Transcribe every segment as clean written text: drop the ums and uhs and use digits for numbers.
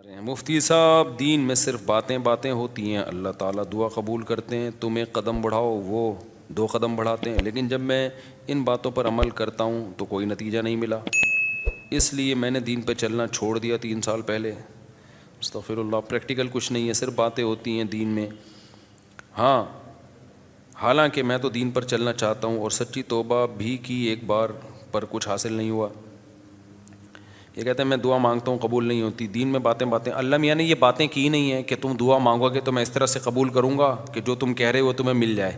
مفتی صاحب دین میں صرف باتیں باتیں ہوتی ہیں، اللہ تعالیٰ دعا قبول کرتے ہیں، تم ایک قدم بڑھاؤ وہ 2 قدم بڑھاتے ہیں، لیکن جب میں ان باتوں پر عمل کرتا ہوں تو کوئی نتیجہ نہیں ملا، اس لیے میں نے دین پہ چلنا چھوڑ دیا 3 سال پہلے۔ استغفر اللہ، پریکٹیکل کچھ نہیں ہے، صرف باتیں ہوتی ہیں دین میں۔ ہاں، حالانکہ میں تو دین پر چلنا چاہتا ہوں اور سچی توبہ بھی کی ایک بار پر کچھ حاصل نہیں ہوا۔ یہ کہتے ہیں میں دعا مانگتا ہوں قبول نہیں ہوتی، دین میں باتیں باتیں۔ اللہ میاں نے یہ باتیں کی نہیں ہیں کہ تم دعا مانگو گے تو میں اس طرح سے قبول کروں گا کہ جو تم کہہ رہے ہو تمہیں مل جائے۔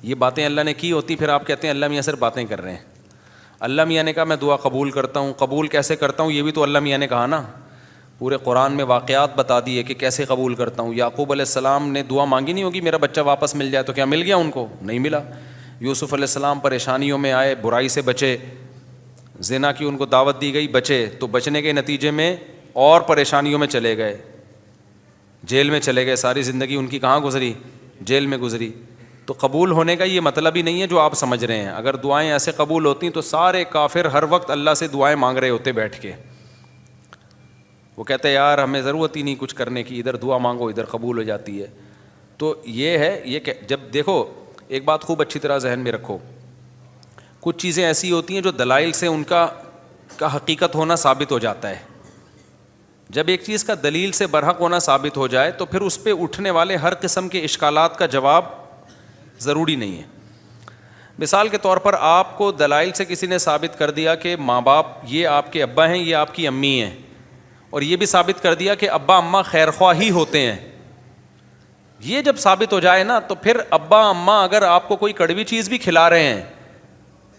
یہ باتیں اللہ نے کی ہوتی، پھر آپ کہتے ہیں اللہ میاں صرف باتیں کر رہے ہیں۔ اللہ میاں نے کہا میں دعا قبول کرتا ہوں، قبول کیسے کرتا ہوں یہ بھی تو اللہ میاں نے کہا نا، پورے قرآن میں واقعات بتا دیے کہ کیسے قبول کرتا ہوں۔ یعقوب علیہ السلام نے دعا مانگی نہیں ہوگی میرا بچہ واپس مل جائے، تو کیا مل گیا ان کو؟ نہیں ملا۔ یوسف علیہ السلام پریشانیوں میں آئے، برائی سے بچے، زنا کی ان کو دعوت دی گئی، بچے، تو بچنے کے نتیجے میں اور پریشانیوں میں چلے گئے، جیل میں چلے گئے، ساری زندگی ان کی کہاں گزری؟ جیل میں گزری۔ تو قبول ہونے کا یہ مطلب ہی نہیں ہے جو آپ سمجھ رہے ہیں۔ اگر دعائیں ایسے قبول ہوتی تو سارے کافر ہر وقت اللہ سے دعائیں مانگ رہے ہوتے بیٹھ کے، وہ کہتے ہیں یار ہمیں ضرورت ہی نہیں کچھ کرنے کی، ادھر دعا مانگو ادھر قبول ہو جاتی ہے۔ تو یہ ہے، یہ کہ جب دیکھو ایک بات خوب اچھی طرح ذہن میں رکھو، کچھ چیزیں ایسی ہوتی ہیں جو دلائل سے ان کا حقیقت ہونا ثابت ہو جاتا ہے۔ جب ایک چیز کا دلیل سے برحق ہونا ثابت ہو جائے تو پھر اس پہ اٹھنے والے ہر قسم کے اشکالات کا جواب ضروری نہیں ہے۔ مثال کے طور پر آپ کو دلائل سے کسی نے ثابت کر دیا کہ ماں باپ یہ آپ کے ابا ہیں یہ آپ کی امی ہیں، اور یہ بھی ثابت کر دیا کہ ابا اماں خیر خواہ ہی ہوتے ہیں، یہ جب ثابت ہو جائے نا تو پھر ابا اماں اگر آپ کو کوئی کڑوی چیز بھی کھلا رہے ہیں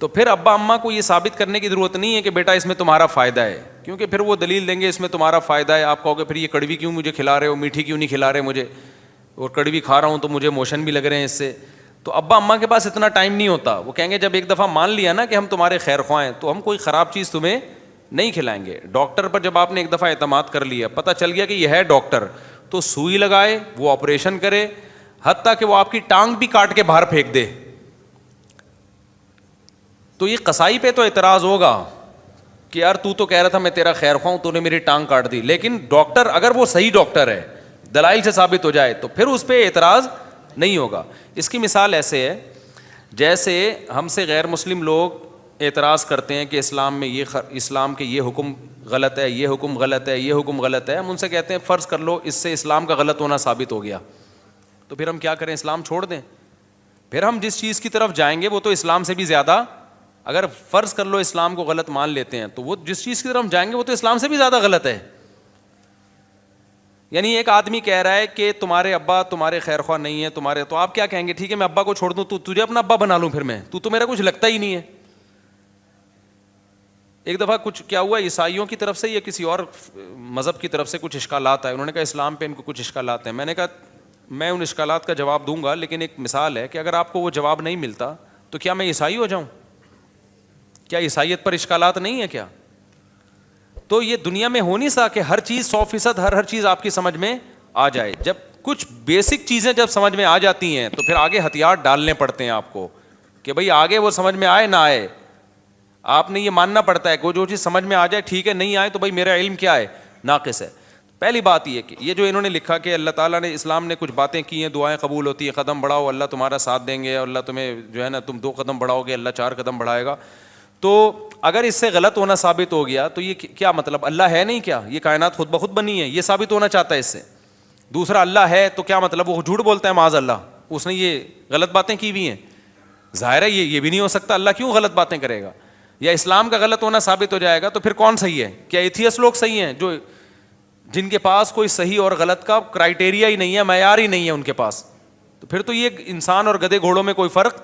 تو پھر ابا اماں کو یہ ثابت کرنے کی ضرورت نہیں ہے کہ بیٹا اس میں تمہارا فائدہ ہے، کیونکہ پھر وہ دلیل دیں گے اس میں تمہارا فائدہ ہے۔ آپ کہو گے پھر یہ کڑوی کیوں مجھے کھلا رہے ہو، میٹھی کیوں نہیں کھلا رہے مجھے، اور کڑوی کھا رہا ہوں تو مجھے موشن بھی لگ رہے ہیں اس سے۔ تو ابا اماں کے پاس اتنا ٹائم نہیں ہوتا، وہ کہیں گے جب ایک دفعہ مان لیا نا کہ ہم تمہارے خیر خواہ ہیں تو ہم کوئی خراب چیز تمہیں نہیں کھلائیں گے۔ ڈاکٹر پر جب آپ نے ایک دفعہ اعتماد کر لیا، پتہ چل گیا کہ یہ ہے ڈاکٹر، تو سوئی لگائے، وہ آپریشن کرے، حتیٰ کہ وہ آپ کی ٹانگ بھی کاٹ کے باہر پھینک دے، تو یہ قصائی پہ تو اعتراض ہوگا کہ یار تو کہہ رہا تھا میں تیرا خیر خواہ ہوں، تو نے میری ٹانگ کاٹ دی۔ لیکن ڈاکٹر اگر وہ صحیح ڈاکٹر ہے، دلائل سے ثابت ہو جائے تو پھر اس پہ اعتراض نہیں ہوگا۔ اس کی مثال ایسے ہے جیسے ہم سے غیر مسلم لوگ اعتراض کرتے ہیں کہ اسلام میں اسلام کے یہ حکم غلط ہے، یہ حکم غلط ہے، یہ حکم غلط ہے۔ ہم ان سے کہتے ہیں فرض کر لو اس سے اسلام کا غلط ہونا ثابت ہو گیا، تو پھر ہم کیا کریں؟ اسلام چھوڑ دیں؟ پھر ہم جس چیز کی طرف جائیں گے وہ تو اسلام سے بھی زیادہ، اگر فرض کر لو اسلام کو غلط مان لیتے ہیں تو وہ جس چیز کی طرف ہم جائیں گے وہ تو اسلام سے بھی زیادہ غلط ہے۔ یعنی ایک آدمی کہہ رہا ہے کہ تمہارے ابا تمہارے خیر خواہ نہیں ہے تمہارے، تو آپ کیا کہیں گے؟ ٹھیک ہے میں ابا کو چھوڑ دوں، تو تجھے اپنا ابا بنا لوں، پھر میں تو میرا کچھ لگتا ہی نہیں ہے۔ ایک دفعہ کچھ کیا ہوا، عیسائیوں کی طرف سے یا کسی اور مذہب کی طرف سے کچھ اشکالات آئے، انہوں نے کہا اسلام پہ ان کو کچھ اشکالات ہیں۔ میں نے کہا میں ان اشکالات کا جواب دوں گا، لیکن ایک مثال ہے کہ اگر آپ کو وہ جواب نہیں ملتا تو کیا میں عیسائی ہو جاؤں؟ کیا عیسائیت پر اشکالات نہیں ہے کیا؟ تو یہ دنیا میں ہو نہیں سکتا کہ ہر چیز 100% ہر چیز آپ کی سمجھ میں آ جائے۔ جب کچھ بیسک چیزیں جب سمجھ میں آ جاتی ہیں تو پھر آگے ہتھیار ڈالنے پڑتے ہیں آپ کو کہ بھئی آگے وہ سمجھ میں آئے نہ آئے، آپ نے یہ ماننا پڑتا ہے کہ جو چیز سمجھ میں آ جائے ٹھیک ہے، نہیں آئے تو بھئی میرا علم کیا ہے؟ ناقص ہے۔ پہلی بات یہ کہ یہ جو انہوں نے لکھا کہ اللہ تعالیٰ نے اسلام نے کچھ باتیں کی ہیں، دعائیں قبول ہوتی ہیں، قدم بڑھاؤ اللہ تمہارا ساتھ دیں گے، اور اللہ تمہیں جو ہے نا تم 2 قدم بڑھاؤ گے اللہ 4 قدم بڑھائے گا، تو اگر اس سے غلط ہونا ثابت ہو گیا تو یہ کیا مطلب؟ اللہ ہے نہیں کیا؟ یہ کائنات خود بخود بنی ہے، یہ ثابت ہونا چاہتا ہے اس سے۔ دوسرا اللہ ہے تو کیا مطلب؟ وہ جھوٹ بولتا ہے معاذ اللہ، اس نے یہ غلط باتیں کی ہوئی ہیں، ظاہر ہے یہ بھی نہیں ہو سکتا، اللہ کیوں غلط باتیں کرے گا؟ یا اسلام کا غلط ہونا ثابت ہو جائے گا تو پھر کون صحیح ہے؟ کیا ایتھیسٹ لوگ صحیح ہیں جو جن کے پاس کوئی صحیح اور غلط کا کرائٹیریا ہی نہیں ہے، معیار ہی نہیں ہے ان کے پاس؟ تو پھر تو یہ انسان اور گدھے گھوڑوں میں کوئی فرق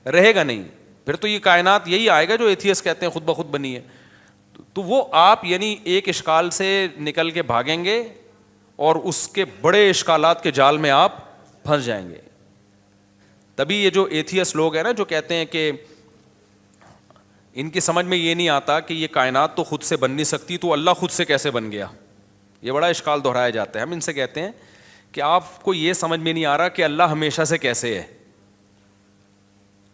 رہے گا نہیں، پھر تو یہ کائنات یہی آئے گا جو ایتھیسٹ کہتے ہیں خود بخود بنی ہے۔ تو وہ آپ یعنی ایک اشکال سے نکل کے بھاگیں گے اور اس کے بڑے اشکالات کے جال میں آپ پھنس جائیں گے۔ تبھی یہ جو ایتھیسٹ لوگ ہیں نا جو کہتے ہیں کہ ان کی سمجھ میں یہ نہیں آتا کہ یہ کائنات تو خود سے بن نہیں سکتی تو اللہ خود سے کیسے بن گیا، یہ بڑا اشکال دہرایا جاتا ہے۔ ہم ان سے کہتے ہیں کہ آپ کو یہ سمجھ میں نہیں آ رہا کہ اللہ ہمیشہ سے کیسے ہے،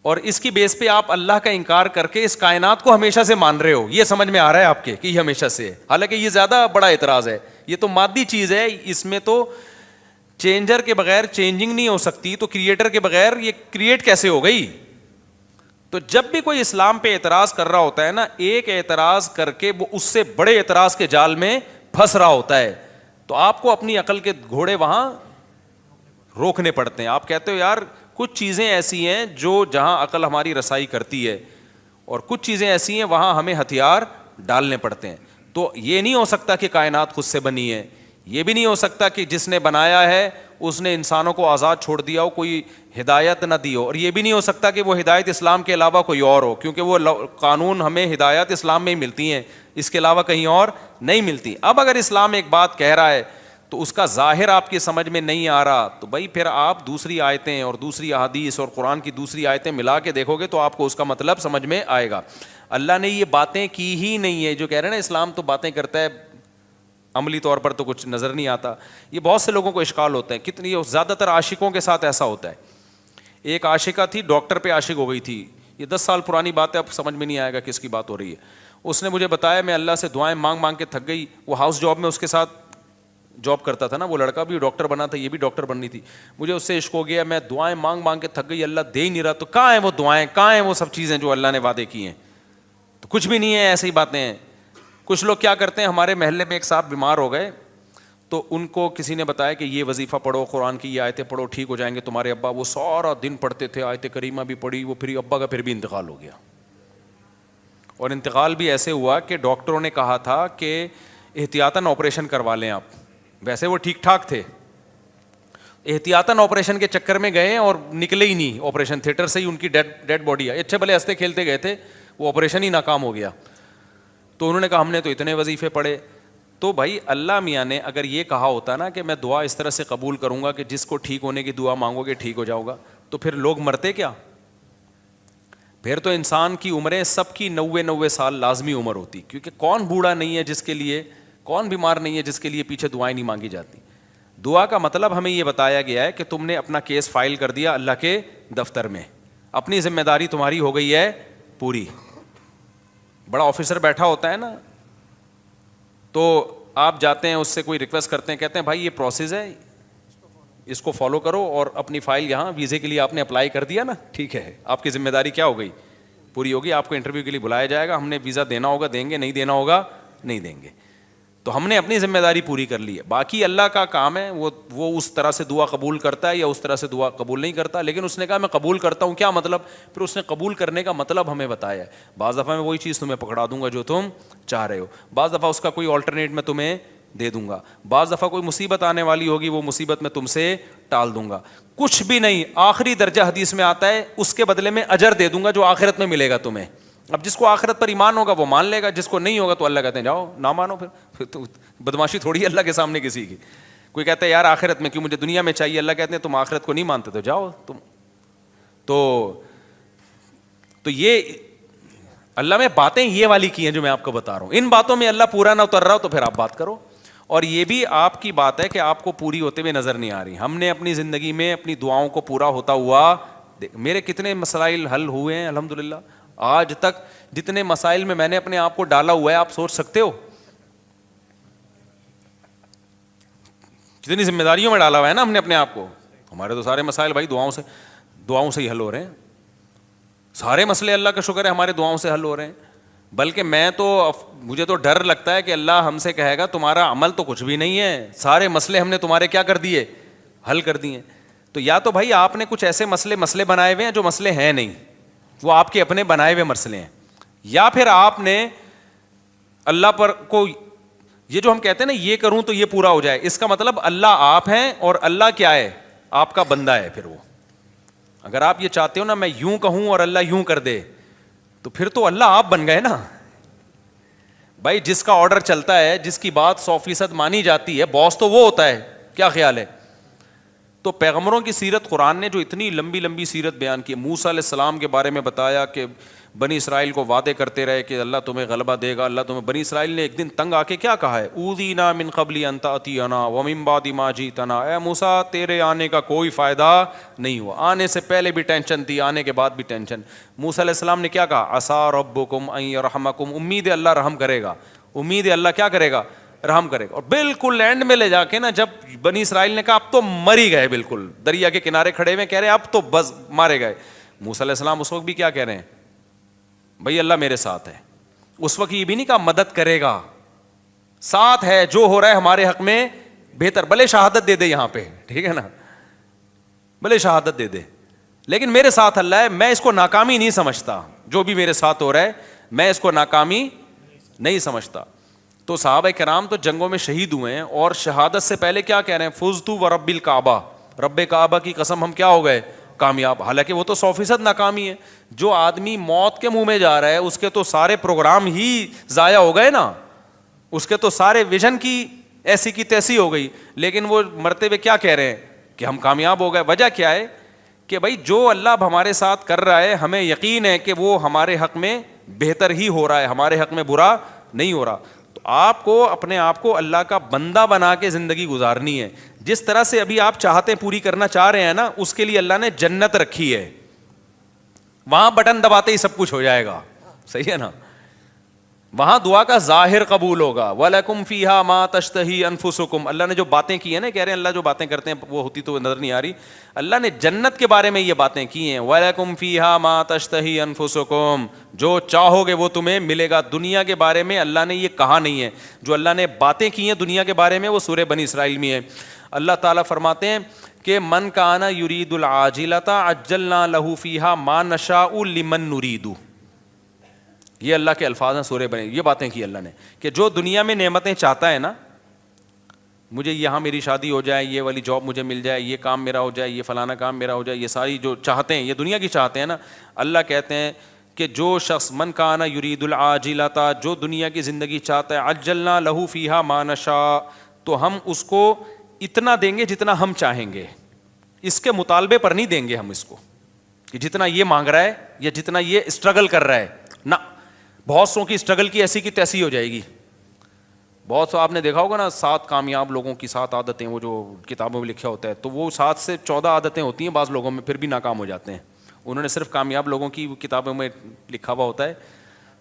اور اس کی بیس پہ آپ اللہ کا انکار کر کے اس کائنات کو ہمیشہ سے مان رہے ہو، یہ سمجھ میں آ رہا ہے آپ کے کہ یہ ہمیشہ سے ہے، حالانکہ یہ زیادہ بڑا اعتراض ہے۔ یہ تو مادی چیز ہے, اس میں تو چینجر کے بغیر چینجنگ نہیں ہو سکتی, تو کریٹر کے بغیر یہ کریٹ کیسے ہو گئی؟ تو جب بھی کوئی اسلام پہ اعتراض کر رہا ہوتا ہے نا, ایک اعتراض کر کے وہ اس سے بڑے اعتراض کے جال میں پھنس رہا ہوتا ہے, تو آپ کو اپنی عقل کے گھوڑے وہاں روکنے پڑتے ہیں. آپ کہتے ہو یار کچھ چیزیں ایسی ہیں جو جہاں عقل ہماری رسائی کرتی ہے, اور کچھ چیزیں ایسی ہیں وہاں ہمیں ہتھیار ڈالنے پڑتے ہیں. تو یہ نہیں ہو سکتا کہ کائنات خود سے بنی ہے, یہ بھی نہیں ہو سکتا کہ جس نے بنایا ہے اس نے انسانوں کو آزاد چھوڑ دیا ہو, کوئی ہدایت نہ دی ہو, اور یہ بھی نہیں ہو سکتا کہ وہ ہدایت اسلام کے علاوہ کوئی اور ہو, کیونکہ وہ قانون ہمیں ہدایت اسلام میں ہی ملتی ہیں, اس کے علاوہ کہیں اور نہیں ملتی. اب اگر اسلام ایک بات کہہ رہا ہے تو اس کا ظاہر آپ کی سمجھ میں نہیں آ رہا, تو بھائی پھر آپ دوسری آیتیں اور دوسری احادیث اور قرآن کی دوسری آیتیں ملا کے دیکھو گے تو آپ کو اس کا مطلب سمجھ میں آئے گا. اللہ نے یہ باتیں کی ہی نہیں ہے, جو کہہ رہے ہیں نا اسلام تو باتیں کرتا ہے, عملی طور پر تو کچھ نظر نہیں آتا. یہ بہت سے لوگوں کو اشکال ہوتا ہے, کتنی زیادہ تر عاشقوں کے ساتھ ایسا ہوتا ہے. ایک عاشقہ تھی, ڈاکٹر پہ عاشق ہو گئی تھی, یہ 10 سال پرانی بات ہے, اب سمجھ میں نہیں آئے گا کس کی بات ہو رہی ہے. اس نے مجھے بتایا, میں اللہ سے دعائیں مانگ مانگ کے تھک گئی. وہ ہاؤس جاب میں اس کے ساتھ جاب کرتا تھا نا, وہ لڑکا بھی ڈاکٹر بنا تھا, یہ بھی ڈاکٹر بننی تھی. مجھے اس سے عشق ہو گیا, میں دعائیں مانگ مانگ کے تھک گئی, اللہ دے ہی نہیں رہا. تو کہاں ہیں وہ دعائیں, کہاں ہیں وہ سب چیزیں جو اللہ نے وعدے کی ہیں؟ تو کچھ بھی نہیں ہے, ایسی ہی باتیں ہیں. کچھ لوگ کیا کرتے ہیں, ہمارے محلے میں ایک صاحب بیمار ہو گئے, تو ان کو کسی نے بتایا کہ یہ وظیفہ پڑھو, قرآن کی یہ آیتیں پڑھو, ٹھیک ہو جائیں گے تمہارے ابا. وہ سارا دن پڑھتے تھے, آیت کریمہ بھی پڑھی, وہ پھر ابا کا پھر بھی انتقال ہو گیا. اور انتقال بھی ایسے ہوا کہ ڈاکٹروں نے کہا تھا کہ احتیاطاً آپریشن کروا لیں آپ. ویسے وہ ٹھیک ٹھاک تھے, احتیاطاً آپریشن کے چکر میں گئے اور نکلے ہی نہیں آپریشن تھیٹر سے ہی, ان کی ڈیڈ باڈی ہے. اچھے بھلے ہنستے کھیلتے گئے تھے, وہ آپریشن ہی ناکام ہو گیا. تو انہوں نے کہا ہم نے تو اتنے وظیفے پڑھے. تو بھائی اللہ میاں نے اگر یہ کہا ہوتا نا کہ میں دعا اس طرح سے قبول کروں گا کہ جس کو ٹھیک ہونے کی دعا مانگو گے ٹھیک ہو جاؤ گا, تو پھر لوگ مرتے کیا؟ پھر تو انسان کی عمریں سب کی 90 سال لازمی عمر ہوتی, کیونکہ کون بوڑھا نہیں ہے جس کے لیے, کون بیمار نہیں ہے جس کے لیے پیچھے دعائیں نہیں مانگی جاتی. دعا کا مطلب ہمیں یہ بتایا گیا ہے کہ تم نے اپنا کیس فائل کر دیا اللہ کے دفتر میں, اپنی ذمہ داری تمہاری ہو گئی ہے پوری. بڑا آفیسر بیٹھا ہوتا ہے نا, تو آپ جاتے ہیں اس سے کوئی ریکویسٹ کرتے ہیں, کہتے ہیں بھائی یہ پروسیس ہے, اس کو فالو کرو, اور اپنی فائل یہاں ویزے کے لیے آپ نے اپلائی کر دیا نا, ٹھیک ہے, آپ کی ذمہ داری کیا ہو گئی, پوری ہوگی. آپ کو انٹرویو کے لیے بلایا جائے گا, ہم نے ویزا دینا ہوگا دیں گے, نہیں دینا ہوگا نہیں دیں گے. تو ہم نے اپنی ذمہ داری پوری کر لی ہے. باقی اللہ کا کام ہے, وہ اس طرح سے دعا قبول کرتا ہے یا اس طرح سے دعا قبول نہیں کرتا. لیکن اس نے کہا میں قبول کرتا ہوں, کیا مطلب؟ پھر اس نے قبول کرنے کا مطلب ہمیں بتایا ہے. بعض دفعہ میں وہی چیز تمہیں پکڑا دوں گا جو تم چاہ رہے ہو, بعض دفعہ اس کا کوئی آلٹرنیٹ میں تمہیں دے دوں گا, بعض دفعہ کوئی مصیبت آنے والی ہوگی وہ مصیبت میں تم سے ٹال دوں گا. کچھ بھی نہیں, آخری درجہ حدیث میں آتا ہے اس کے بدلے میں اجر دے دوں گا جو آخرت میں ملے گا تمہیں. اب جس کو آخرت پر ایمان ہوگا وہ مان لے گا, جس کو نہیں ہوگا تو اللہ کہتے ہیں جاؤ نہ مانو. پھر تو بدماشی تھوڑی ہے اللہ کے سامنے کسی کی. کوئی کہتا ہے یار آخرت میں کیوں, مجھے دنیا میں چاہیے, اللہ کہتے ہیں تم آخرت کو نہیں مانتے تو جاؤ تم. تو یہ اللہ میں باتیں یہ والی کی ہیں جو میں آپ کو بتا رہا ہوں. ان باتوں میں اللہ پورا نہ اتر رہا ہو تو پھر آپ بات کرو. اور یہ بھی آپ کی بات ہے کہ آپ کو پوری ہوتے ہوئے نظر نہیں آ رہی. ہم نے اپنی زندگی میں اپنی دعاؤں کو پورا ہوتا ہوا, میرے کتنے مسائل حل ہوئے ہیں الحمدللہ. آج تک جتنے مسائل میں نے اپنے آپ کو ڈالا ہوا ہے آپ سوچ سکتے ہو, جتنی ذمہ داریوں میں ڈالا ہوا ہے نا ہم نے اپنے آپ کو. ہمارے تو سارے مسائل بھائی دعاؤں سے ہی حل ہو رہے ہیں. سارے مسئلے اللہ کا شکر ہے ہمارے دعاؤں سے حل ہو رہے ہیں. بلکہ مجھے تو ڈر لگتا ہے کہ اللہ ہم سے کہے گا تمہارا عمل تو کچھ بھی نہیں ہے, سارے مسئلے ہم نے تمہارے کیا کر دیے, حل کر دیے. تو یا تو بھائی آپ نے کچھ ایسے مسئلے بنائے ہوئے ہیں جو مسئلے ہیں نہیں, وہ آپ کے اپنے بنائے ہوئے مسئلے ہیں, یا پھر آپ نے اللہ پر کو یہ جو ہم کہتے ہیں نا یہ کروں تو یہ پورا ہو جائے, اس کا مطلب اللہ آپ ہیں اور اللہ کیا ہے, آپ کا بندہ ہے. پھر وہ اگر آپ یہ چاہتے ہو نا میں یوں کہوں اور اللہ یوں کر دے, تو پھر تو اللہ آپ بن گئے نا بھائی. جس کا آرڈر چلتا ہے, جس کی بات 100% مانی جاتی ہے, باس تو وہ ہوتا ہے. کیا خیال ہے؟ تو پیغمبروں کی سیرت قرآن نے جو اتنی لمبی لمبی سیرت بیان کی, موسیٰ علیہ السلام کے بارے میں بتایا کہ بنی اسرائیل کو وعدے کرتے رہے کہ اللہ تمہیں غلبہ دے گا, اللہ تمہیں. بنی اسرائیل نے ایک دن تنگ آ کے کیا کہا ہے, اوذینا من قبل ان تأتینا ومن بعد ما جئتنا, اے موسیٰ تیرے آنے کا کوئی فائدہ نہیں ہوا. آنے سے پہلے بھی ٹینشن تھی, آنے کے بعد بھی ٹینشن. موسیٰ علیہ السلام نے کیا کہا, عسیٰ ربکم ان یرحمکم, امید ہے اللہ رحم کرے گا, امید ہے اللہ کیا کرے گا, رحم کرے گا. اور بالکل اینڈ میں لے جا کے نا جب بنی اسرائیل نے کہا اب تو مر ہی گئے, بالکل دریا کے کنارے کھڑے ہوئے کہہ رہے ہیں اب تو بس مارے گئے, موسیٰ علیہ السلام اس وقت بھی کیا کہہ رہے ہیں, بھائی اللہ میرے ساتھ ہے. اس وقت یہ بھی نہیں کہا مدد کرے گا, ساتھ ہے, جو ہو رہا ہے ہمارے حق میں بہتر, بھلے شہادت دے دے یہاں پہ, ٹھیک ہے نا, بھلے شہادت دے دے, لیکن میرے ساتھ اللہ ہے, میں اس کو ناکامی نہیں سمجھتا, جو بھی میرے ساتھ ہو رہا ہے میں اس کو ناکامی نہیں سمجھتا. تو صحابہ کرام تو جنگوں میں شہید ہوئے ہیں, اور شہادت سے پہلے کیا کہہ رہے ہیں, فزت ورب الکعبہ, رب کعبہ کی قسم ہم کیا ہو گئے, کامیاب. حالانکہ وہ تو 100% ناکامی ہے. جو آدمی موت کے منہ میں جا رہا ہے اس کے تو سارے پروگرام ہی ضائع ہو گئے نا, اس کے تو سارے ویژن کی ایسی کی تیسی ہو گئی. لیکن وہ مرتے ہوئے کیا کہہ رہے ہیں کہ ہم کامیاب ہو گئے. وجہ کیا ہے کہ بھائی جو اللہ اب ہمارے ساتھ کر رہا ہے ہمیں یقین ہے کہ وہ ہمارے حق میں بہتر ہی ہو رہا ہے, ہمارے حق میں برا نہیں ہو رہا. تو آپ کو اپنے آپ کو اللہ کا بندہ بنا کے زندگی گزارنی ہے. جس طرح سے ابھی آپ چاہتے پوری کرنا چاہ رہے ہیں نا, اس کے لیے اللہ نے جنت رکھی ہے, وہاں بٹن دباتے ہی سب کچھ ہو جائے گا, صحیح ہے نا, وہاں دعا کا ظاہر قبول ہوگا. وَلَكُمْ فِيهَا مَا تَشْتَهِي أَنفُسُكُمْ, اللہ نے جو باتیں کی ہیں نا, کہہ رہے ہیں اللہ جو باتیں کرتے ہیں وہ ہوتی تو نظر نہیں آ رہی, اللہ نے جنت کے بارے میں یہ باتیں کی ہیں. وَلَكُمْ فِيهَا مَا تَشْتَهِي أَنفُسُكُمْ, جو چاہو گے وہ تمہیں ملے گا. دنیا کے بارے میں اللہ نے یہ کہا نہیں ہے, جو اللہ نے باتیں کی ہیں دنیا کے بارے میں وہ سورہ بنی اسرائیل میں ہے. اللہ تعالیٰ فرماتے ہیں کہ من کان یرید العاجلۃ عجلنا لہ فیہا ما نشاء لمن نرید. یہ اللہ کے الفاظ ہیں سورہ بنی, یہ باتیں کی اللہ نے کہ جو دنیا میں نعمتیں چاہتا ہے نا, مجھے یہاں میری شادی ہو جائے, یہ والی جاب مجھے مل جائے, یہ کام میرا ہو جائے, یہ فلانا کام میرا ہو جائے, یہ ساری جو چاہتے ہیں یہ دنیا کی چاہتے ہیں نا, اللہ کہتے ہیں کہ جو شخص من کان یرید العاجلۃ, جو دنیا کی زندگی چاہتا ہے, عجلنا لہ فیہا ما نشاء, تو ہم اس کو اتنا دیں گے جتنا ہم چاہیں گے, اس کے مطالبے پر نہیں دیں گے ہم اس کو کہ جتنا یہ مانگ رہا ہے یا جتنا یہ اسٹرگل کر رہا ہے نہ. بہت سو کی اسٹرگل کی ایسی کی تیسی ہو جائے گی. بہت سو آپ نے دیکھا ہوگا نا 7 کامیاب لوگوں کی 7 عادتیں, وہ جو کتابوں میں لکھا ہوتا ہے, تو وہ 7 سے 14 عادتیں ہوتی ہیں بعض لوگوں میں, پھر بھی ناکام ہو جاتے ہیں. انہوں نے صرف کامیاب لوگوں کی کتابوں میں لکھا ہوا ہوتا ہے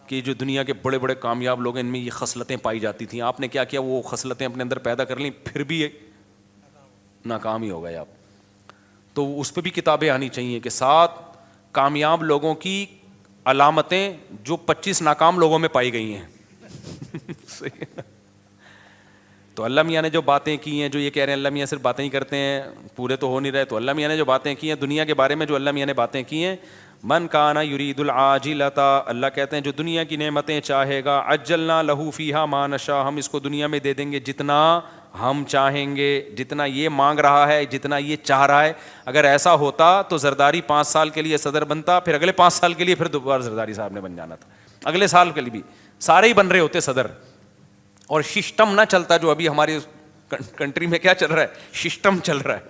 کہ جو دنیا کے بڑے بڑے کامیاب لوگ ہیں ان میں یہ خصلتیں پائی جاتی تھیں. آپ نے کیا کیا, وہ خصلتیں اپنے اندر پیدا کر لیں, پھر بھی ناکام ہی ہو گئے آپ. تو اس پہ بھی کتابیں آنی چاہیے کہ 7 کامیاب لوگوں کی علامتیں جو 25 ناکام لوگوں میں پائی گئی ہیں. تو اللہ میاں نے جو باتیں کی ہیں, جو یہ کہہ رہے ہیں اللہ میاں صرف باتیں ہی کرتے ہیں, پورے تو ہو نہیں رہے, تو اللہ میاں نے جو باتیں کی ہیں دنیا کے بارے میں, جو اللہ میاں نے باتیں کی ہیں, من کان یرید العاجلۃ, اللہ کہتے ہیں جو دنیا کی نعمتیں چاہے گا, عجلنا لہ فیہا ما نشاء, ہم اس کو دنیا میں دے دیں گے جتنا ہم چاہیں گے, جتنا یہ مانگ رہا ہے, جتنا یہ چاہ رہا ہے. اگر ایسا ہوتا تو زرداری 5 سال کے لیے صدر بنتا, پھر اگلے 5 سال کے لیے پھر دوبارہ زرداری صاحب نے بن جانا تھا, اگلے سال کے لیے بھی سارے ہی بن رہے ہوتے صدر, اور سسٹم نہ چلتا جو ابھی ہماری کنٹری میں کیا چل رہا ہے, سسٹم چل رہا ہے.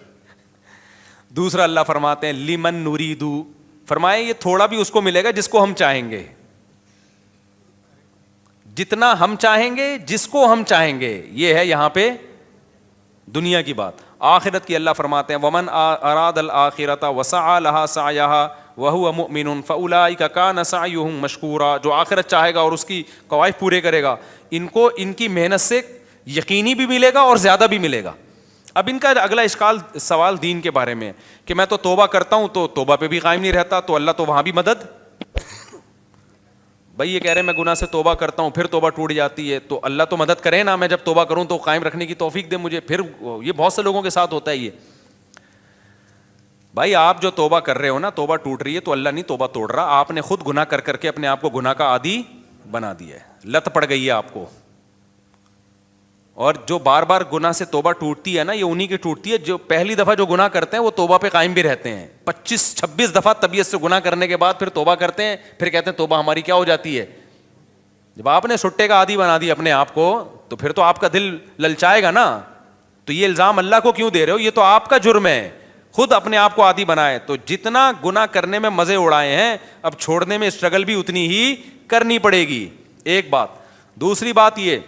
دوسرا اللہ فرماتے ہیں لمن نریدو, فرمائے یہ تھوڑا بھی اس کو ملے گا جس کو ہم چاہیں گے, جتنا ہم چاہیں گے, جس کو ہم چاہیں گے. یہ ہے یہاں پہ دنیا کی بات. آخرت کی اللہ فرماتے ہیں ومن اراد الآخرۃ وسعى لها سعيها وهو مؤمن فاولئك كان سعيهم مشكورا, جو آخرت چاہے گا اور اس کی قواعد پورے کرے گا, ان کو ان کی محنت سے یقینی بھی ملے گا اور زیادہ بھی ملے گا. اب ان کا اگلا سوال دین کے بارے میں کہ میں تو توبہ کرتا ہوں تو توبہ پہ بھی قائم نہیں رہتا, تو اللہ تو وہاں بھی مدد. بھائی یہ کہہ رہے ہیں میں گناہ سے توبہ کرتا ہوں پھر توبہ ٹوٹ جاتی ہے, تو اللہ تو مدد کرے نا, میں جب توبہ کروں تو قائم رکھنے کی توفیق دے مجھے. پھر یہ بہت سے لوگوں کے ساتھ ہوتا ہے یہ. بھائی آپ جو توبہ کر رہے ہو نا, توبہ ٹوٹ رہی ہے تو اللہ نہیں توبہ توڑ رہا, آپ نے خود گناہ کر کر کے اپنے آپ کو گناہ کا عادی بنا دیا ہے, لت پڑ گئی ہے آپ کو. اور جو بار بار گناہ سے توبہ ٹوٹتی ہے نا, یہ انہی کی ٹوٹتی ہے جو پہلی دفعہ جو گناہ کرتے ہیں وہ توبہ پہ قائم بھی رہتے ہیں. 25-26 دفعہ طبیعت سے گناہ کرنے کے بعد پھر توبہ کرتے ہیں, پھر کہتے ہیں توبہ ہماری کیا ہو جاتی ہے. جب آپ نے سٹے کا عادی بنا دیا اپنے آپ کو, تو پھر تو آپ کا دل للچائے گا نا. تو یہ الزام اللہ کو کیوں دے رہے ہو, یہ تو آپ کا جرم ہے, خود اپنے آپ کو عادی بنائے. تو جتنا گناہ کرنے میں مزے اڑائے ہیں, اب چھوڑنے میں اسٹرگل بھی اتنی ہی کرنی پڑے گی. ایک بات. دوسری بات یہ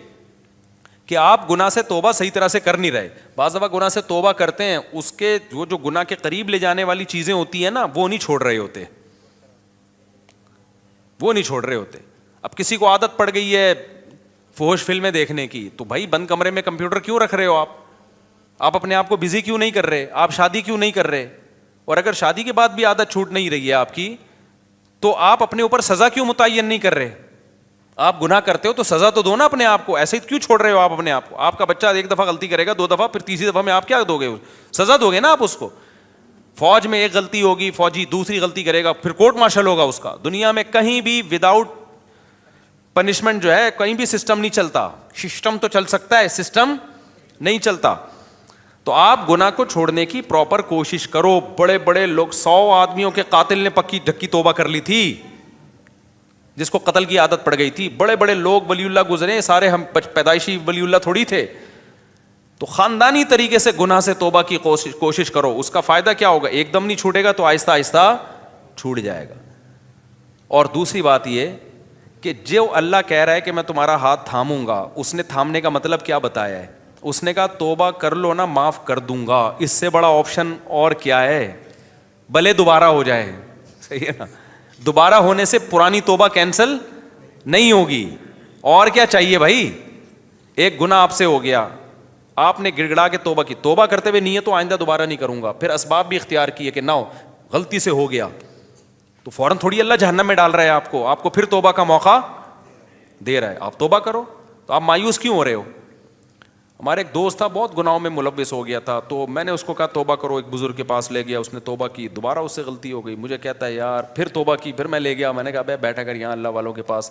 کہ آپ گناہ سے توبہ صحیح طرح سے کر نہیں رہے. بعض دفعہ گناہ سے توبہ کرتے ہیں, اس کے جو گناہ کے قریب لے جانے والی چیزیں ہوتی ہیں نا, وہ نہیں چھوڑ رہے ہوتے, وہ نہیں چھوڑ رہے ہوتے. اب کسی کو عادت پڑ گئی ہے فحش فلمیں دیکھنے کی. تو بھائی بند کمرے میں کمپیوٹر کیوں رکھ رہے ہو آپ اپنے آپ کو بزی کیوں نہیں کر رہے, آپ شادی کیوں نہیں کر رہے, اور اگر شادی کے بعد بھی عادت چھوٹ نہیں رہی ہے آپ کی, تو آپ اپنے اوپر سزا کیوں متعین نہیں کر رہے؟ آپ گناہ کرتے ہو تو سزا تو دو نا اپنے آپ کو, ایسے ہی کیوں چھوڑ رہے ہو آپ اپنے آپ کو؟ آپ کا بچہ ایک دفعہ غلطی کرے گا, 2 دفعہ, پھر تیسری دفعہ میں آپ کیا دو گے؟ سزا دو گے نا آپ اس کو. فوج میں ایک غلطی ہوگی, فوجی دوسری غلطی کرے گا, پھر کورٹ مارشل ہوگا اس کا. دنیا میں کہیں بھی وداؤٹ پنشمنٹ جو ہے کہیں بھی سسٹم نہیں چلتا. سسٹم تو چل سکتا ہے, سسٹم نہیں چلتا. تو آپ گناہ کو چھوڑنے کی پراپر کوشش کرو. بڑے بڑے لوگ, 100 آدمیوں کے قاتل نے پکی ڈھکی توبہ کر لی تھی, جس کو قتل کی عادت پڑ گئی تھی. بڑے بڑے لوگ ولی اللہ گزرے, سارے ہم پیدائشی ولی اللہ تھوڑی تھے. تو خاندانی طریقے سے گناہ سے توبہ کی کوشش کرو. اس کا فائدہ کیا ہوگا؟ ایک دم نہیں چھوٹے گا تو آہستہ آہستہ چھوٹ جائے گا. اور دوسری بات یہ کہ جو اللہ کہہ رہا ہے کہ میں تمہارا ہاتھ تھاموں گا, اس نے تھامنے کا مطلب کیا بتایا ہے؟ اس نے کہا توبہ کر لو نا, معاف کر دوں گا. اس سے بڑا آپشن اور کیا ہے؟ بھلے دوبارہ ہو جائے, صحیح ہے نا. دوبارہ ہونے سے پرانی توبہ کینسل نہیں ہوگی. اور کیا چاہیے بھائی؟ ایک گناہ آپ سے ہو گیا, آپ نے گڑ گڑا کے توبہ کی, توبہ کرتے ہوئے نیت تو آئندہ دوبارہ نہیں کروں گا, پھر اسباب بھی اختیار کیے کہ نہ ہو, غلطی سے ہو گیا, تو فوراً تھوڑی اللہ جہنم میں ڈال رہا ہے آپ کو پھر توبہ کا موقع دے رہا ہے. آپ توبہ کرو. تو آپ مایوس کیوں ہو رہے ہو؟ ہمارے ایک دوست تھا, بہت گناہوں میں ملوث ہو گیا تھا, تو میں نے اس کو کہا توبہ کرو. ایک بزرگ کے پاس لے گیا, اس نے توبہ کی, دوبارہ اس سے غلطی ہو گئی. مجھے کہتا ہے یار پھر توبہ کی, پھر میں لے گیا, میں نے کہا بھائی بیٹھا کر یہاں اللہ والوں کے پاس.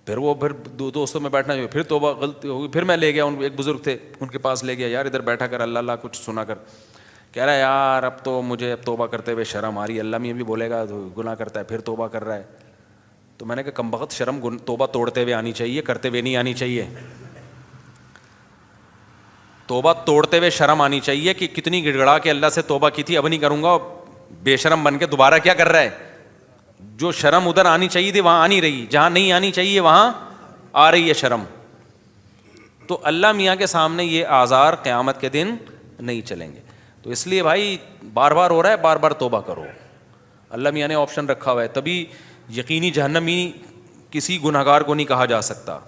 پھر وہ پھر دوستوں میں بیٹھنا جو, پھر توبہ غلطی ہو گئی, پھر میں لے گیا, ایک بزرگ تھے ان کے پاس لے گیا, یار ادھر بیٹھا کر اللہ اللہ کچھ سنا کر. کہہ رہا ہے یار اب تو مجھے اب توبہ کرتے ہوئے شرم آ رہی ہے, اللہ میاں بھی بولے گا گناہ کرتا ہے پھر توبہ کر رہا ہے. تو میں نے کہا کمبخت شرم توبہ توڑتے ہوئے آنی چاہیے, کرتے ہوئے نہیں آنی چاہیے. توبہ توڑتے ہوئے شرم آنی چاہیے کہ کتنی گڑ گڑا کے اللہ سے توبہ کی تھی, اب نہیں کروں گا. بے شرم بن کے دوبارہ کیا کر رہا ہے؟ جو شرم ادھر آنی چاہیے تھی وہاں آنی رہی, جہاں نہیں آنی چاہیے وہاں آ رہی ہے شرم. تو اللہ میاں کے سامنے یہ آزار قیامت کے دن نہیں چلیں گے. تو اس لیے بھائی بار بار ہو رہا ہے, بار بار توبہ کرو. اللہ میاں نے آپشن رکھا ہوا ہے, تبھی یقینی جہنمی کسی گنہگار کو نہیں کہا جا سکتا.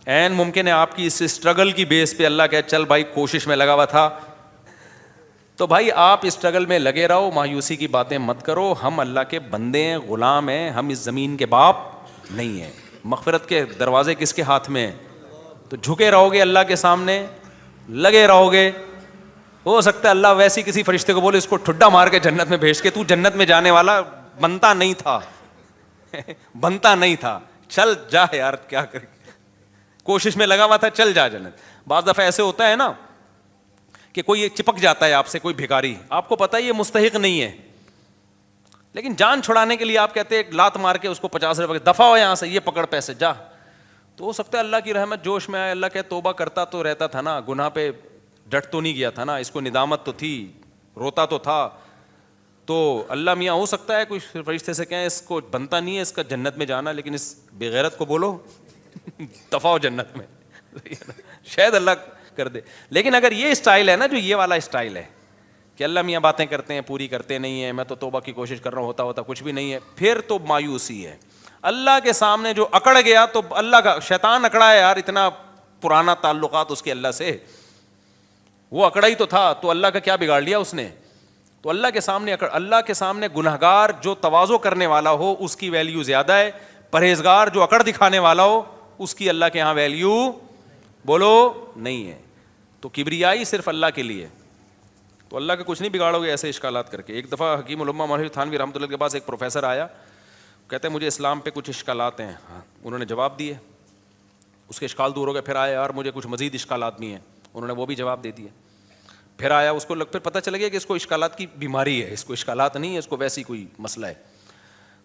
این ممکن ہے آپ کی اس اسٹرگل کی بیس پہ اللہ کہے چل بھائی کوشش میں لگا ہوا تھا, تو بھائی آپ اسٹرگل میں لگے رہو, مایوسی کی باتیں مت کرو. ہم اللہ کے بندے ہیں, غلام ہیں, ہم اس زمین کے باپ نہیں ہیں. مغفرت کے دروازے کس کے ہاتھ میں ہیں؟ تو جھکے رہو گے اللہ کے سامنے, لگے رہو گے. ہو سکتا ہے اللہ ویسی کسی فرشتے کو بولے اس کو ٹھڈا مار کے جنت میں بھیج کے, تو جنت میں جانے والا بنتا نہیں تھا بنتا نہیں تھا, چل جا یار کیا کر, کوشش میں لگا ہوا تھا, چل جا جنت. بعض دفعہ ایسے ہوتا ہے نا کہ کوئی چپک جاتا ہے آپ سے, کوئی بھکاری, آپ کو پتہ ہے یہ مستحق نہیں ہے, لیکن جان چھڑانے کے لیے آپ کہتے ہیں ایک لات مار کے اس کو 50 روپے دفع ہو یہاں سے, یہ پکڑ پیسے جا. تو ہو سکتا ہے اللہ کی رحمت جوش میں آئے, اللہ کہ توبہ کرتا تو رہتا تھا نا, گناہ پہ ڈٹ تو نہیں گیا تھا نا, اس کو ندامت تو تھی, روتا تو تھا. تو اللہ میاں ہو سکتا ہے کوئی فرشتے سے کہیں اس کو بنتا نہیں ہے اس کا جنت میں جانا, لیکن اس بے غیرت کو بولو دفع ہو جنت میں, شاید اللہ کر دے. لیکن اگر یہ اسٹائل ہے نا, جو یہ والا اسٹائل ہے کہ اللہ میاں باتیں کرتے ہیں پوری کرتے نہیں ہیں, میں تو توبہ کی کوشش کر رہا ہوں, ہوتا کچھ بھی نہیں ہے, پھر تو مایوسی ہے. اللہ کے سامنے جو اکڑ گیا تو اللہ کا, شیطان اکڑا ہے یار, اتنا پرانا تعلقات اس کے اللہ سے, وہ اکڑا ہی تو تھا, تو اللہ کا کیا بگاڑ لیا اس نے. تو اللہ کے سامنے اللہ کے سامنے گنہگار جو تواضع کرنے والا ہو اس کی ویلیو زیادہ ہے, پرہیزگار جو اکڑ دکھانے والا ہو اس کی اللہ کے ہاں ویلیو بولو نہیں ہے. تو کبریائی صرف اللہ کے لیے, تو اللہ کا کچھ نہیں بگاڑو گے ایسے اشکالات کر کے. ایک دفعہ حکیم الامہ مولانا تھانوی رحمۃ اللہ کے پاس ایک پروفیسر آیا, کہتے ہیں مجھے اسلام پہ کچھ اشکالات ہیں. انہوں نے جواب دیے, اس کے اشکال دور ہو گئے. پھر آیا یار مجھے کچھ مزید اشکالات بھی ہیں, انہوں نے وہ بھی جواب دے دیے. پھر آیا, اس کو پھر پتہ چل گیا کہ اس کو اشکالات کی بیماری ہے, اس کو اشکالات نہیں ہے, اس کو ویسی کوئی مسئلہ ہے.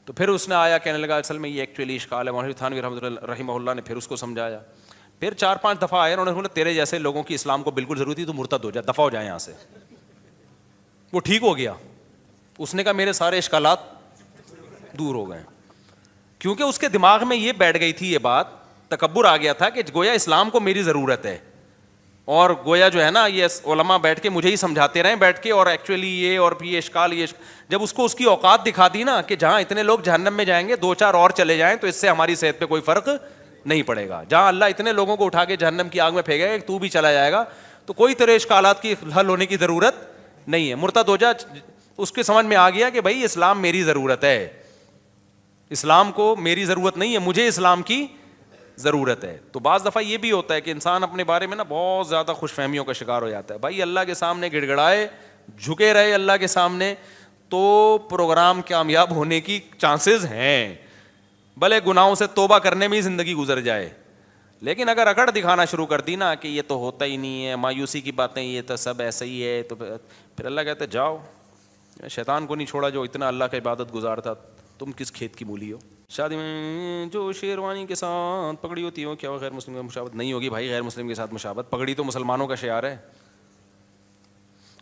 تو پھر اس نے آیا کہنے لگا اصل میں یہ ایکچولی اشکال ہے. مولانا تھانوی رحمہ اللہ نے پھر اس کو سمجھایا. پھر 4-5 دفعہ آئے, انہوں نے بولا تیرے جیسے لوگوں کی اسلام کو بالکل ضرورت تھی, تو مرتد ہو جا, دفع ہو جائے یہاں سے. وہ ٹھیک ہو گیا. اس نے کہا میرے سارے اشکالات دور ہو گئے, کیونکہ اس کے دماغ میں یہ بیٹھ گئی تھی, یہ بات تکبر آ گیا تھا کہ گویا اسلام کو میری ضرورت ہے, اور گویا جو ہے نا یہ علماء بیٹھ کے مجھے ہی سمجھاتے رہیں بیٹھ کے, اور ایکچولی یہ اور یہ اشکال, یہ جب اس کو اس کی اوقات دکھا دی نا کہ جہاں اتنے لوگ جہنم میں جائیں گے 2-4 اور چلے جائیں تو اس سے ہماری صحت پہ کوئی فرق نہیں پڑے گا. جہاں اللہ اتنے لوگوں کو اٹھا کے جہنم کی آگ میں پھینکے گا کہ تو بھی چلا جائے گا, تو کوئی تیرے اشکالات کی حل ہونے کی ضرورت نہیں ہے. مرتد ہو جا, اس کے سمجھ میں آ گیا کہ بھائی اسلام میری ضرورت ہے, اسلام کو میری ضرورت نہیں ہے, مجھے اسلام کی ضرورت ہے. تو بعض دفعہ یہ بھی ہوتا ہے کہ انسان اپنے بارے میں نا بہت زیادہ خوش فہمیوں کا شکار ہو جاتا ہے. بھائی اللہ کے سامنے گڑ گڑائے, جھکے رہے اللہ کے سامنے, تو پروگرام کامیاب ہونے کی چانسز ہیں. بھلے گناہوں سے توبہ کرنے میں ہی زندگی گزر جائے, لیکن اگر اکڑ دکھانا شروع کر دی نا کہ یہ تو ہوتا ہی نہیں ہے, مایوسی کی باتیں, یہ تو سب ایسا ہی ہے, تو پھر اللہ کہتے ہیں جاؤ, شیطان کو نہیں چھوڑا جو اتنا اللہ کا عبادت گزار تھا, تم کس کھیت کی مولی ہو. شادی میں جو شیروانی کے ساتھ پگڑی ہوتی ہے کیا وہ غیر مسلم کے مشابہت نہیں ہوگی؟ بھائی غیر مسلم کے ساتھ مشابہت, پگڑی تو مسلمانوں کا شعار ہے.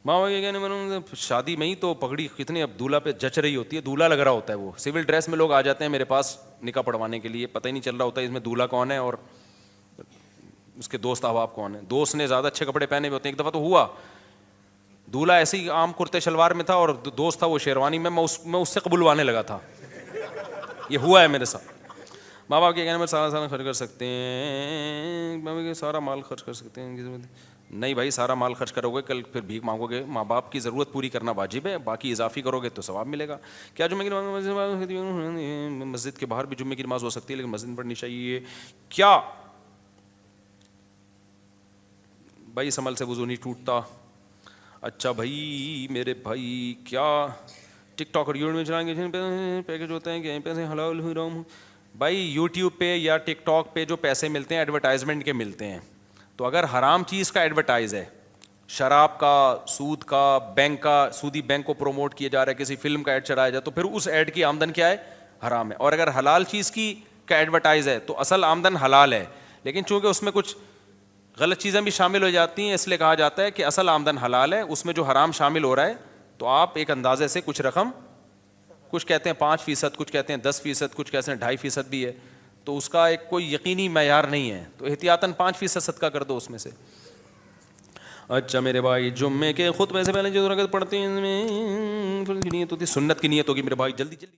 ماں کہنے شادی میں ہی تو پگڑی کتنی اب دولہا پہ جچ رہی ہوتی ہے, دولہا لگ رہا ہوتا ہے, وہ سول ڈریس میں لوگ آ جاتے ہیں میرے پاس نکاح پڑھوانے کے لیے, پتہ ہی نہیں چل رہا ہوتا ہے اس میں دولہا کون ہے اور اس کے دوست احباب کون ہیں. دوست نے زیادہ اچھے کپڑے پہنے ہوئے ہوتے ہیں. ایک دفعہ تو ہوا, دولہا ایسے ہی عام کرتے شلوار میں تھا اور دوست تھا وہ شیروانی میں, میں اس سے قبولوانے لگا تھا. یہ ہوا ہے میرے ساتھ. ماں باپ کے کہنے میں سارا خرچ کر سکتے ہیں, سارا مال خرچ کر سکتے ہیں. نہیں بھائی, سارا مال خرچ کرو گے کل پھر بھیک مانگو گے. ماں باپ کی ضرورت پوری کرنا واجب ہے, باقی اضافی کرو گے تو ثواب ملے گا. کیا جمعے کی نماز مسجد کے باہر بھی جمعے کی نماز ہو سکتی ہے لیکن مسجد میں پڑھنی چاہیے کیا؟ بھائی اس عمل سے وضو نہیں ٹوٹتا. اچھا بھائی میرے بھائی, کیا ٹک ٹاک اور یوٹیوب میں چلائیں گے پیکج ہوتے ہیں کہ پیسے حلال حرام؟ بھائی یوٹیوب پہ یا ٹک ٹاک پہ جو پیسے ملتے ہیں ایڈورٹائزمنٹ کے ملتے ہیں. تو اگر حرام چیز کا ایڈورٹائز ہے, شراب کا, سود کا, بینک کا, سودی بینک کو پروموٹ کیا جا رہا ہے, کسی فلم کا ایڈ چلایا جائے, تو پھر اس ایڈ کی آمدن کیا ہے؟ حرام ہے. اور اگر حلال چیز کی کا ایڈورٹائز ہے تو اصل آمدن حلال ہے, لیکن چونکہ اس میں کچھ غلط چیزیں بھی شامل ہو جاتی ہیں اس لیے کہا جاتا ہے کہ اصل آمدن حلال ہے, اس میں جو حرام شامل ہو رہا ہے تو آپ ایک اندازے سے کچھ رقم, کچھ کہتے ہیں 5%, کچھ کہتے ہیں 10%, کچھ کہتے ہیں 2.5% بھی ہے, تو اس کا ایک کوئی یقینی معیار نہیں ہے, تو احتیاطاً 5% صدقہ کر دو اس میں سے. اچھا میرے بھائی, جمعے کے خطبے سے پہلے جو رکعت پڑھتے ہیں نیت ہوتی ہے, سنت کی نیت ہوگی میرے بھائی, جلدی جلدی.